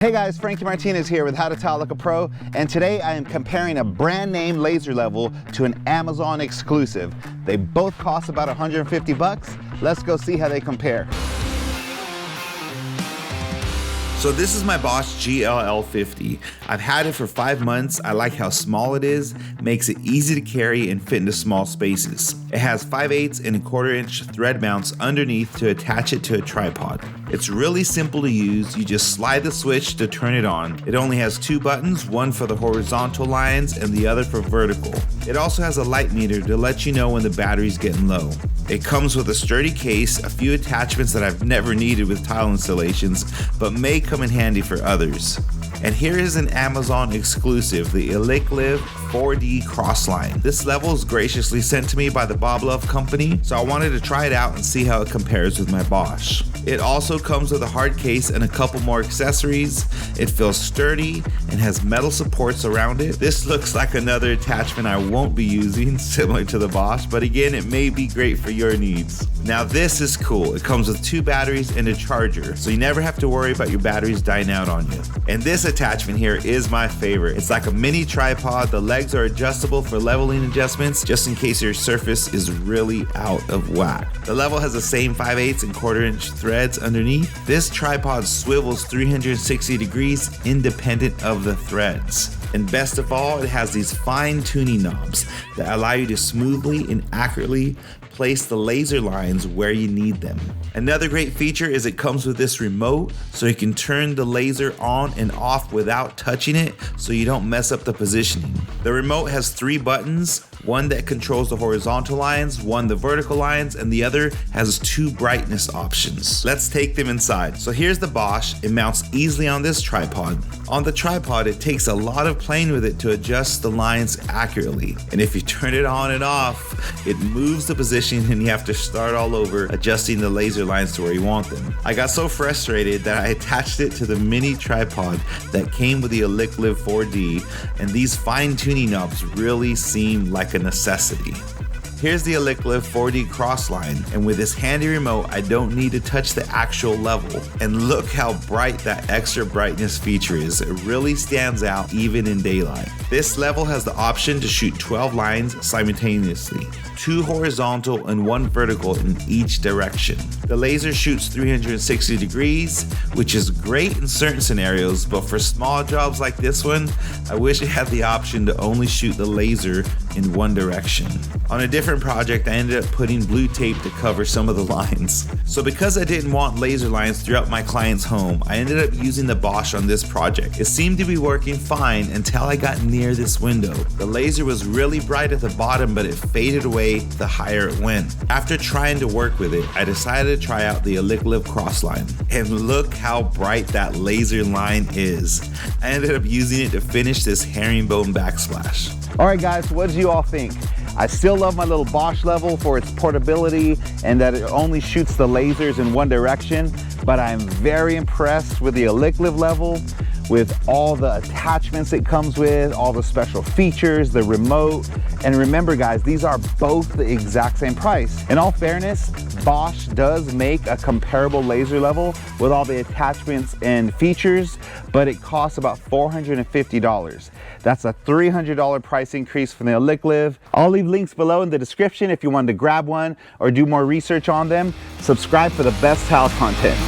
Hey guys, Frankie Martinez here with How to Tile Like a Pro, and today I am comparing a brand name laser level to an Amazon exclusive. They both cost about 150 bucks. Let's go see how they compare. So this is my Bosch GLL50. I've had it for 5 months. I like how small it is, makes it easy to carry and fit into small spaces. It has 5/8 and 1/4 inch thread mounts underneath to attach it to a tripod. It's really simple to use. You just slide the switch to turn it on. It only has 2 buttons, one for the horizontal lines and the other for vertical. It also has a light meter to let you know when the battery's getting low. It comes with a sturdy case, a few attachments that I've never needed with tile installations, but may come in handy for others. And here is an Amazon exclusive, the Elikliv 4D Crossline. This level is graciously sent to me by the Bosch company, so I wanted to try it out and see how it compares with my Bosch. It also comes with a hard case and a couple more accessories. It feels sturdy and has metal supports around it. This looks like another attachment I won't be using, similar to the Bosch, but again, it may be great for your needs. Now this is cool. It comes with 2 batteries and a charger, so you never have to worry about your batteries dying out on you. And this attachment here is my favorite. It's like a mini tripod. The legs are adjustable for leveling adjustments, just in case your surface is really out of whack. The level has the same 5/8 and 1/4 inch threads underneath. This tripod swivels 360 degrees independent of the threads. And best of all, it has these fine tuning knobs that allow you to smoothly and accurately place the laser lines where you need them. Another great feature is it comes with this remote, so you can turn the laser on and off without touching it, so you don't mess up the positioning. The remote has 3 buttons, one that controls the horizontal lines, one the vertical lines, and the other has 2 brightness options. Let's take them inside. So here's the Bosch. It mounts easily on this tripod. On the tripod, it takes a lot of playing with it to adjust the lines accurately. And if you turn it on and off, it moves the position and you have to start all over adjusting the laser lines to where you want them. I got so frustrated that I attached it to the mini tripod that came with the Elikliv 4D, and these fine tuning knobs really seem like a necessity. Here's the Elikliv 4D Crossline, and with this handy remote, I don't need to touch the actual level. And look how bright that extra brightness feature is. It really stands out even in daylight. This level has the option to shoot 12 lines simultaneously, 2 horizontal and 1 vertical in each direction. The laser shoots 360 degrees, which is great in certain scenarios, but for small jobs like this one, I wish it had the option to only shoot the laser in one direction. On a different project, I ended up putting blue tape to cover some of the lines. So because I didn't want laser lines throughout my client's home, I ended up using the Bosch on this project. It seemed to be working fine until I got near this window. The laser was really bright at the bottom, but it faded away the higher it went. After trying to work with it, I decided to try out the Elikliv Crossline. And look how bright that laser line is. I ended up using it to finish this herringbone backsplash. All right guys, what did you all think? I still love my little Bosch level for its portability and that it only shoots the lasers in one direction, but I'm very impressed with the Elikliv level, with all the attachments it comes with, all the special features, the remote. And remember guys, these are both the exact same price. In all fairness, Bosch does make a comparable laser level with all the attachments and features, but it costs about $450. That's a $300 price increase from the Elikliv. I'll leave links below in the description if you wanted to grab one or do more research on them. Subscribe for the best tile content.